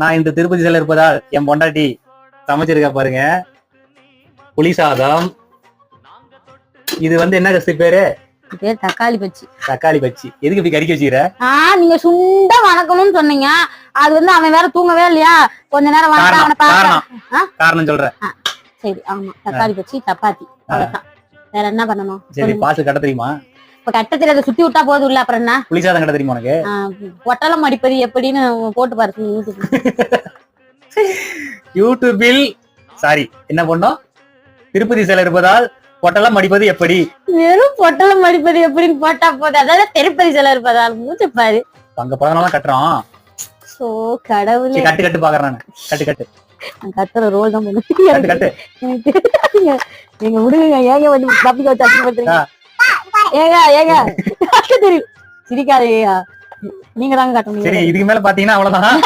நான் இந்த திருப்பதி சிலை இருப்பதால் என் பொண்டாட்டி சமைச்சிருக்கா பாருங்க புளி சாதம். இது வந்து என்ன கஷ்ட பேரு? தக்காளி பச்சி. தக்காளி பச்சி. எதுக்கு இப்படி கறிக்க வச்சுக்கிற? நீங்க சுண்டா வணக்கணும்னு சொன்னீங்க. அது வந்து அவன் வேற தூங்கவே இல்லையா, கொஞ்ச நேரம் காரணம் சொல்றேன். சரி ஆமா, தக்காளி பச்சி சப்பாத்தி அவ்வளவுதான். வேற என்ன பண்ணணும்? சரி பாசு கட்ட தெரியுமா? இப்ப கட்ட தெரியாத சுத்தி விட்டா போதும் இல்ல, அப்புறம் என்ன? புளி சாதம் கட்ட தெரியுமா உனக்கு? பொட்டலம் அடிப்பது எப்படின்னு போட்டு பாரு யூடியூபில். சாரி என்ன பண்ணோம்? திருப்பதி சிலை இருப்பதால் பொட்டலம் அடிப்பது எப்படி? வெறும் பொட்டலம் அடிப்பது எப்படின்னு போட்டா போதும். அதாவது திருப்பதி சிலை இருப்பதால் மூச்சு பாரு. அங்க பதனமா கட்டுறோம். சோ கடவுளே. கட்டு கட்டு பாக்குறேன் நானு. கட்டு கட்டு கட்டுற ரோல் தான் பண்ணு. கட்டு நீங்க விடுங்க. ஏங்க வந்து தப்பிக்க வச்சு அச்சு பண்றீங்க. ஏங்க தெரியும் சிரிக்காதேயா. நீங்க தாங்க கட்டணும். சரி இதுக்கு மேல பாத்தீங்கன்னா அவ்வளவுதான்.